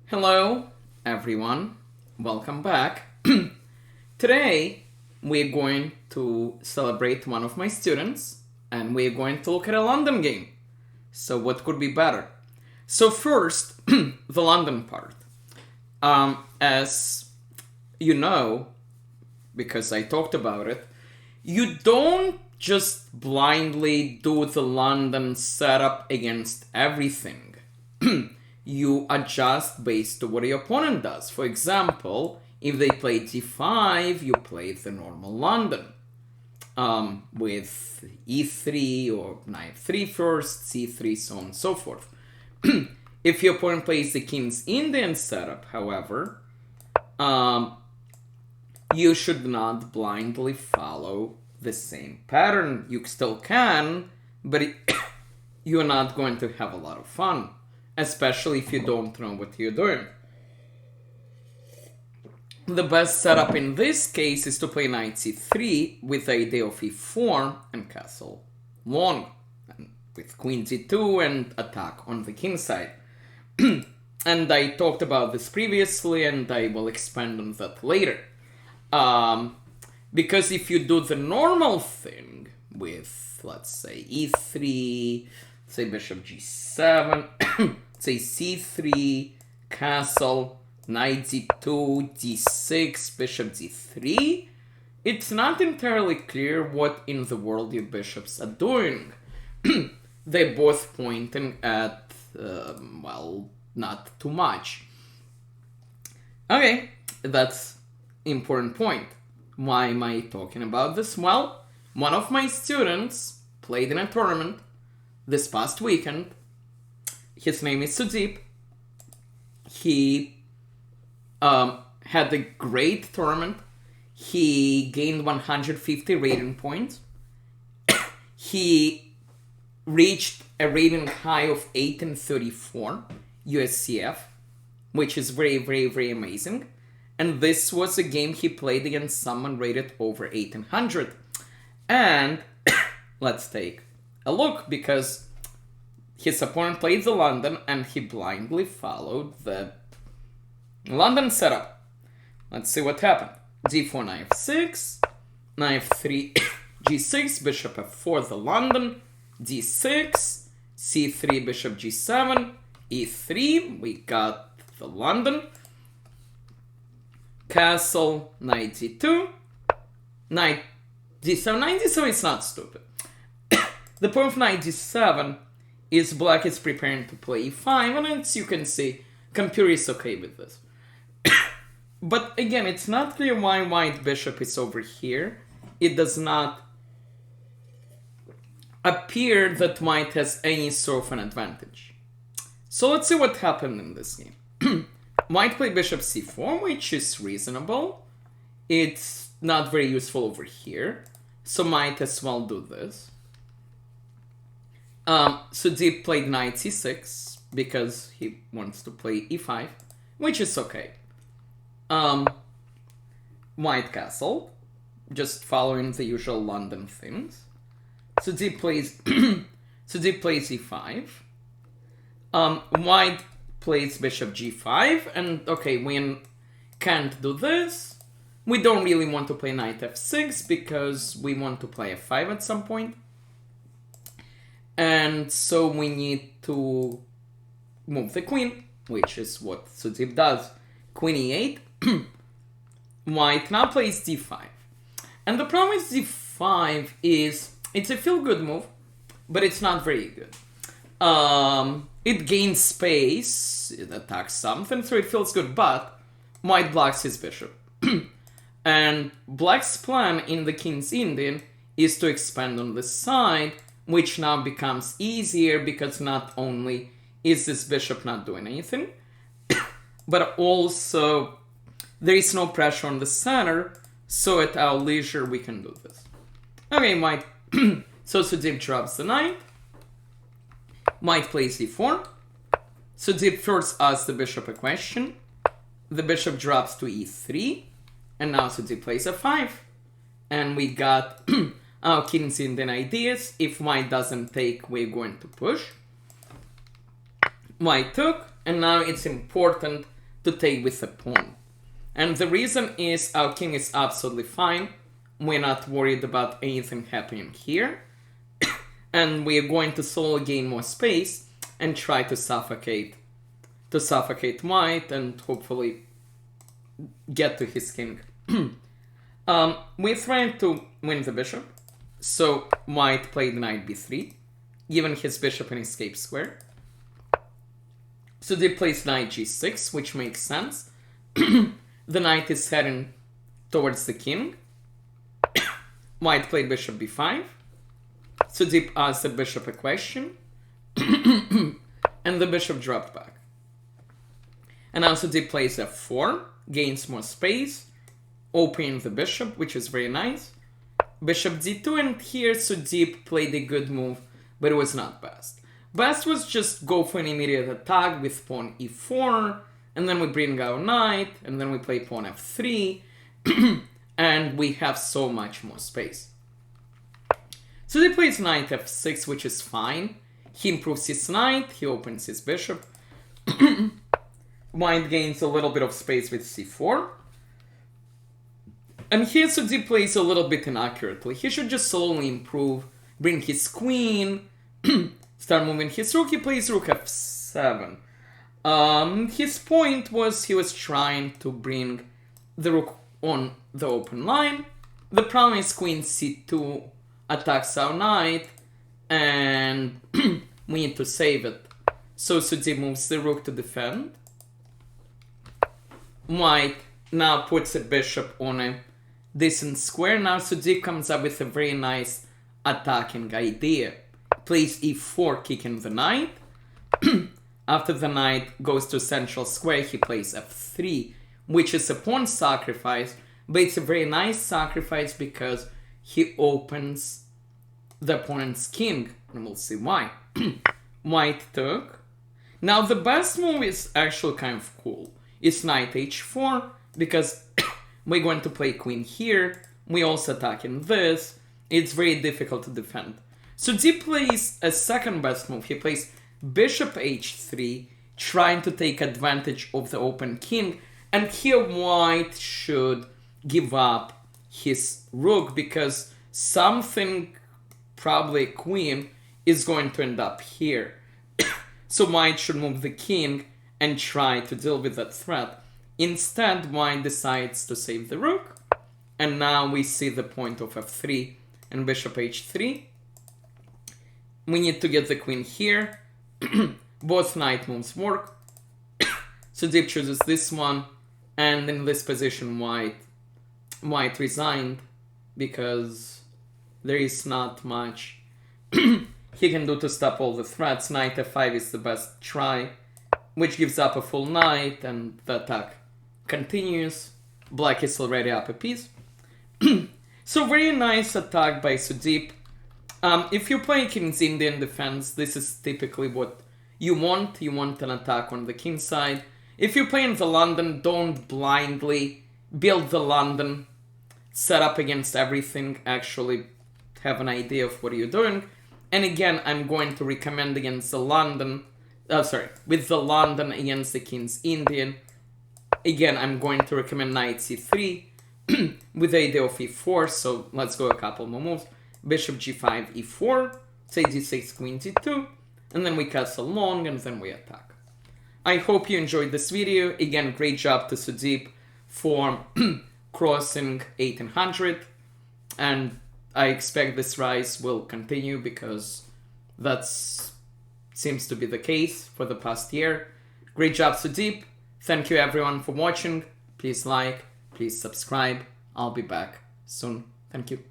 Hello, everyone. Welcome back. Today, we're going to celebrate one of my students, and we're going to look at a London game. So, what could be better? So, first, the London part. As you know, because I talked about it, you don't just blindly do the London setup against everything. You adjust based on what your opponent does. For example, if they play d5, you play the normal London with e3 or knight 3 first, c3, so on and so forth. If your opponent plays the King's Indian setup, however, you should not blindly follow the same pattern. You still can, but you're not going to have a lot of fun, especially if you don't know what you're doing. The best setup in this case is to play knight c3 with the idea of e4 and castle long, and with queen d2 and attack on the king side. And I talked about this previously, and I will expand on that later. Because if you do the normal thing with, let's say, e3, say bishop g7, say c3, castle, knight d2, d6, bishop d3, it's not entirely clear what in the world your bishops are doing. They're both pointing at, not too much. Okay, that's important point. Why am I talking about this? Well, one of my students played in a tournament this past weekend. His name is Sudeep. He had a great tournament. He gained 150 rating points. He reached a rating high of 1834 USCF, which is very, very, very amazing. And this was a game he played against someone rated over 1800. And let's take a look, because his opponent played the London and he blindly followed the London setup. Let's see what happened. d4, knight f6, knight f3, g6, bishop f4, the London, d6, c3, bishop g7, e3, we got the London, castle, knight d2, knight d7. Knight d7 is not stupid. The point of knight d7 is black is preparing to play e5, and as you can see, computer is okay with this. But again, it's not clear why white bishop is over here. It does not appear that white has any sort of an advantage. So let's see what happened in this game. White played bishop c4, which is reasonable. It's not very useful over here, so might as well do this. Sudeep played knight c6 because he wants to play e5, which is okay. White castle, just following the usual London things. Sudeep plays Sudeep plays e5. White plays bishop g5, and okay, we can't do this. We don't really want to play knight f6 because we want to play f5 at some point. And so we need to move the queen, which is what Sudeep does. Queen e8. White now plays d5. And the problem with d5 is it's a feel-good move, but it's not very good. It gains space, it attacks something, so it feels good, but white blocks his bishop. And black's plan in the King's Indian is to expand on this side, which now becomes easier because not only is this bishop not doing anything, but also there is no pressure on the center, so at our leisure we can do this. Okay, white. So Sudeep drops the knight. White plays e4. Sudeep first asks the bishop a question. The bishop drops to e3. And now Sudeep plays f5. And we got our King's Indian ideas. If white doesn't take, we're going to push. White took. And now it's important to take with a pawn. And the reason is our king is absolutely fine. We're not worried about anything happening here. And we're going to solo gain more space and try to suffocate white and hopefully get to his king. We're trying to win the bishop. So white played knight b3, giving his bishop an escape square. So they plays knight g6, which makes sense. The knight is heading towards the king. White played bishop b5. So Deep asked the bishop a question. And the bishop dropped back. And now Sudeep plays f4, gains more space, opening the bishop, which is very nice. Bishop d2, and here Sudeep played a good move, but it was not best. Best was just go for an immediate attack with pawn e4, and then we bring our knight, and then we play pawn f3, and we have so much more space. Sudeep plays knight f6, which is fine. He improves his knight, he opens his bishop. White gains a little bit of space with c4. And here Sudeep plays a little bit inaccurately. He should just slowly improve, bring his queen, start moving his rook. He plays rook f7. His point was he was trying to bring the rook on the open line. The problem is queen c2 attacks our knight, and we need to save it. So Sudeep moves the rook to defend. White now puts a bishop on a decent square. Now Sudeep comes up with a very nice attacking idea. Plays e4, kicking the knight. After the knight goes to central square, he plays f3, which is a pawn sacrifice, but it's a very nice sacrifice because he opens the opponent's king, and we'll see why. White took. Now the best move is actually kind of cool. It's knight h4, because we're going to play queen here. We also attack in this. It's very difficult to defend. Sudeep plays a second best move. He plays bishop h3, trying to take advantage of the open king. And here white should give up his rook, because something, probably a queen, is going to end up here. So white should move the king and try to deal with that threat. Instead, white decides to save the rook. And now we see the point of f3 and bishop h3. We need to get the queen here. Both knight moves work. Sudeep chooses this one. And in this position, white resigned, because there is not much he can do to stop all the threats. Knight f5 is the best try, which gives up a full knight, and the attack continues. Black is already up a piece. So very nice attack by Sudeep. If you play King's Indian defense, this is typically what you want. You want an attack on the king side. If you play in the London, don't blindly build the London, set up against everything, actually have an idea of what you're doing. And again, I'm going to recommend against the London, with the London against the King's Indian. Again, I'm going to recommend knight c3 with the idea of e4, so let's go a couple more moves. Bishop g5, e4, say d6, queen d2, and then we castle long, and then we attack. I hope you enjoyed this video. Again, great job to Sudeep for crossing 1800, and I expect this rise will continue, because that seems to be the case for the past year. Great job, Sudeep. Thank you everyone for watching. Please like, please subscribe. I'll be back soon. Thank you.